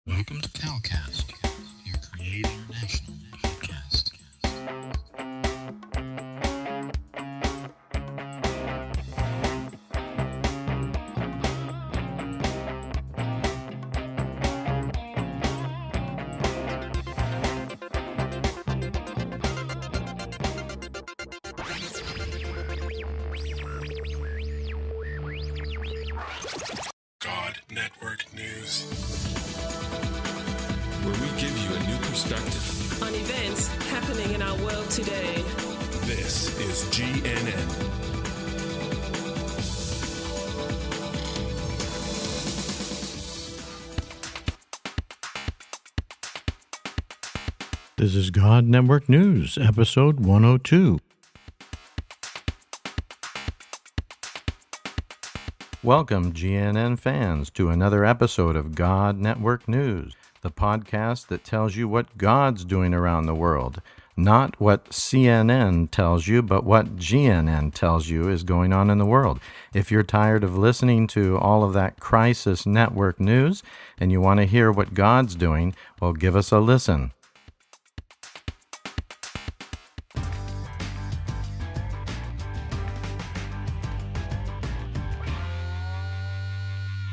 Welcome to CalCast, your Create International podcast. God Network News, where we give you a new perspective on events happening in our world today. This is GNN. This is God Network News, episode 102. Welcome, GNN fans, to another episode of God Network News, the podcast that tells you what God's doing around the world. Not what CNN tells you, but what GNN tells you is going on in the world. If you're tired of listening to all of that crisis network news and you want to hear what God's doing, well, give us a listen.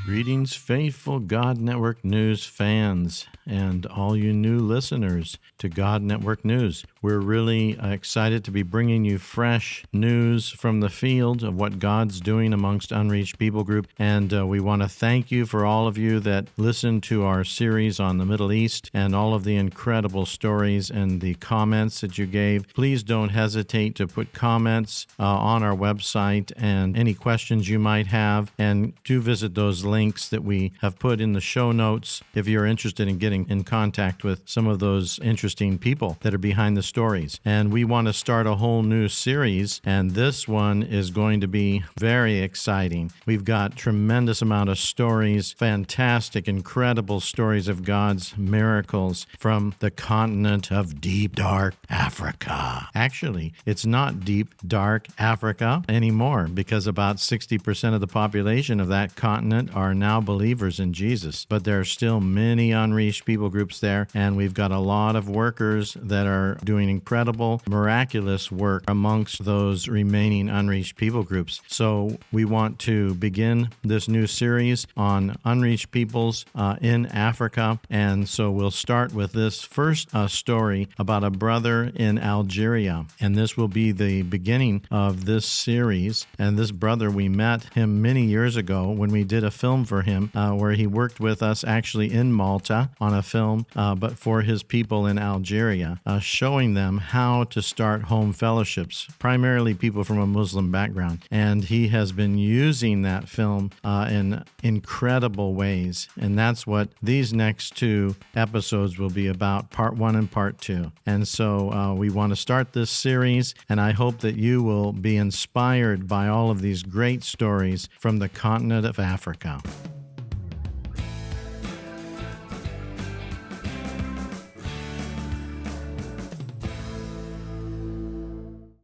Greetings, faithful God Network News fans and all you new listeners to God Network News. We're really excited to be bringing you fresh news from the field of what God's doing amongst Unreached People Group. And we want to thank you for all of you that listened to our series on the Middle East and all of the incredible stories and the comments that you gave. Please don't hesitate to put comments on our website and any questions you might have. And do visit those links that we have put in the show notes if you're interested in getting in contact with some of those interesting people that are behind the stories. And we want to start a whole new series, and this one is going to be very exciting. We've got tremendous amount of stories, fantastic, incredible stories of God's miracles from the continent of deep, dark Africa. Actually, it's not deep, dark Africa anymore because about 60% of the population of that continent are now believers in Jesus. But there are still many unreached people groups there, and we've got a lot of workers that are doing incredible, miraculous work amongst those remaining unreached people groups. So we want to begin this new series on unreached peoples in Africa, and so we'll start with this first story about a brother in Algeria, and this will be the beginning of this series. And this brother, we met him many years ago when we did a film for him where he worked with us actually in Malta on a film, but for his people in Algeria, showing them how to start home fellowships, primarily people from a Muslim background. And he has been using that film in incredible ways. And that's what these next two episodes will be about, part one and part two. And so we want to start this series, and I hope that you will be inspired by all of these great stories from the continent of Africa.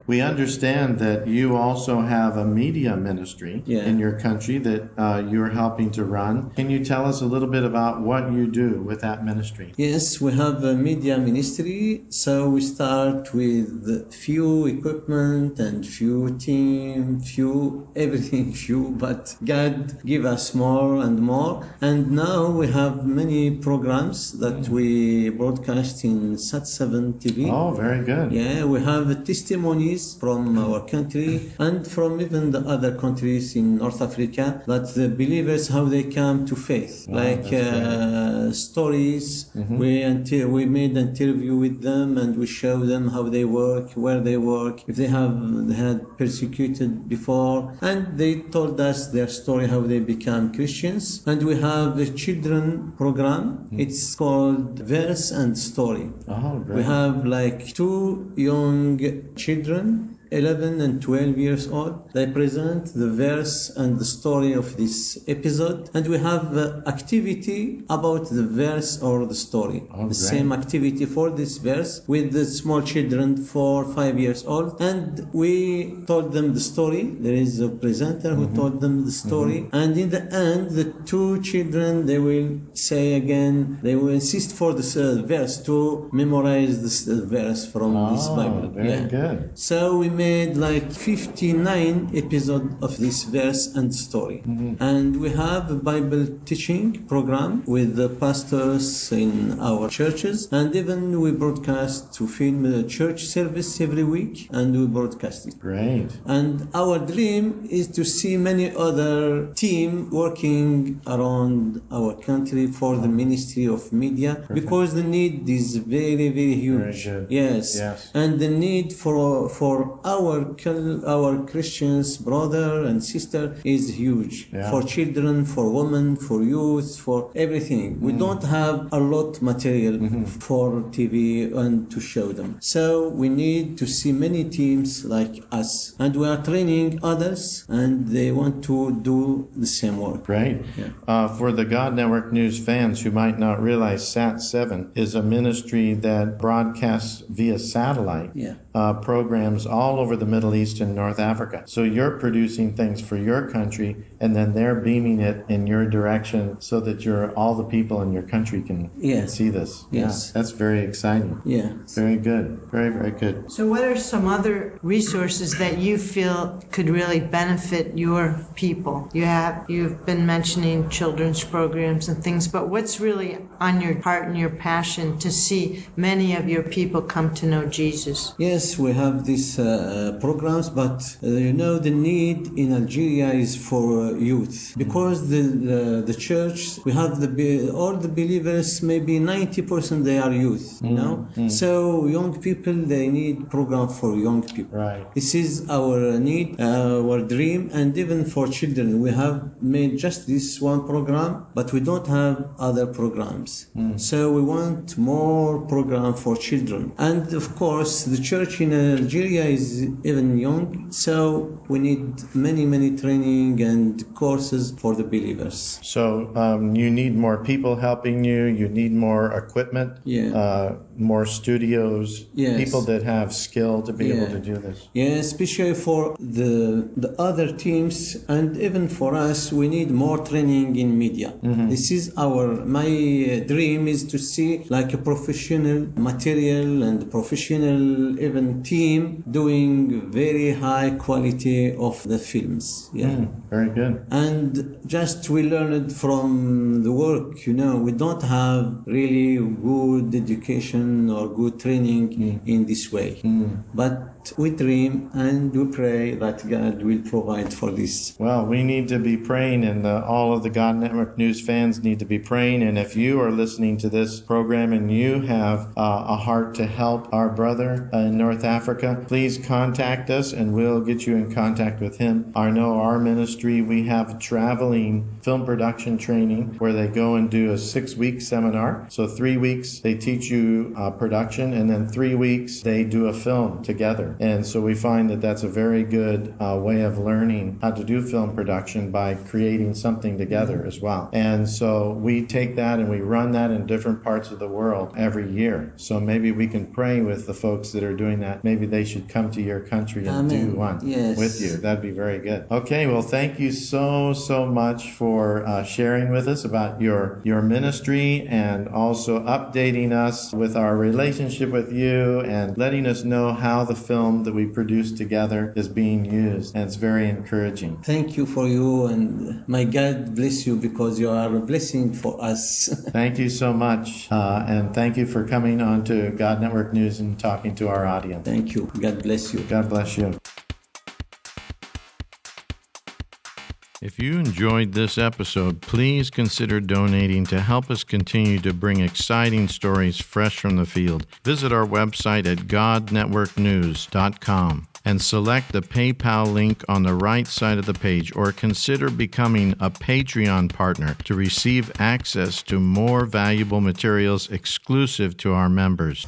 We understand that you also have a media ministry in your country that you're helping to run. Can you tell us a little bit about what you do with that ministry? Yes, we have a media ministry. So we start with few equipment and few team, few everything, but God give us more and more. And now we have many programs that we broadcast in Sat7 TV. Oh, very good. Yeah, we have testimonies from our country and from even the other countries in North Africa, that the believers, how they come to faith. Stories. We made an interview with them, and we show them how they work, where they work, if they had persecuted before, and they told us their story, how they become Christians. And we have a children program. It's called Verse and Story. Oh, great. We have like two young children 11 and 12 years old. They present the verse and the story of this episode, and we have activity about the verse or the story. Oh, the great. same activity for this verse with the small children 4 5 years old, and we told them the story. There is a presenter who told them the story, and in the end the two children, they will say again, they will insist for this verse to memorize this verse from this Bible. Very good. So we made like 59 episodes of this verse and story. And we have a Bible teaching program with the pastors in our churches, and even we broadcast to film a church service every week, and we broadcast it. Great. And our dream is to see many other team working around our country for the Ministry of Media, because the need is very, very huge. Very good. Yes. And the need for our Christians, brother and sister, is huge. Yeah. For children, for women, for youth, for everything. We don't have a lot material for TV and to show them. So we need to see many teams like us, and we are training others, and they want to do the same work. Great. For the God Network News fans who might not realize, Sat7 is a ministry that broadcasts via satellite programs all over the Middle East and North Africa. So you're producing things for your country, and then they're beaming it in your direction so that all the people in your country can see this. Yes. Yeah, that's very exciting. Yeah. Very good. Very, very good. So what are some other resources that you feel could really benefit your people? You've been mentioning children's programs and things, but what's really on your heart and your passion to see many of your people come to know Jesus? Yes, we have these programs, but the need in Algeria is for youth, because the church, we have all the believers, maybe 90% they are youth, So young people, they need program for young people. Right. This is our need, our dream, and even for children, we have made just this one program, but we don't have other programs. So we want more program for children, and of course the church in Algeria is even young, so we need many training and courses for the believers. So you need more people helping you. You need more equipment. More studios. People that have skill to be able to do this. Especially for the other teams, and even for us, we need more training in media. This is my dream is to see like a professional material and professional even team doing very high quality of the films. Very good. And just we learned from the work, we don't have really good education or good training in this way. But we dream and we pray that God will provide for this. Well, we need to be praying, and all of the God Network News fans need to be praying. And if you are listening to this program and you have a heart to help our brother in North Africa, please contact us and we'll get you in contact with him. I know our ministry, we have traveling film production training where they go and do a 6-week seminar. So 3 weeks they teach you production, and then 3 weeks they do a film together. And so we find that that's a very good way of learning how to do film production by creating something together as well. And so we take that and we run that in different parts of the world every year. So maybe we can pray with the folks that are doing that. Maybe they should come to your country and do one with you. That'd be very good. Okay, well, thank you so much for sharing with us about your ministry, and also updating us with our relationship with you and letting us know how the film that we produced together is being used. And it's very encouraging. Thank you for you, and may God bless you, because you are a blessing for us. Thank you so much. And thank you for coming on to God Network News and talking to our audience. Thank you. God bless you. God bless you. If you enjoyed this episode, please consider donating to help us continue to bring exciting stories fresh from the field. Visit our website at godnetworknews.com and select the PayPal link on the right side of the page, or consider becoming a Patreon partner to receive access to more valuable materials exclusive to our members.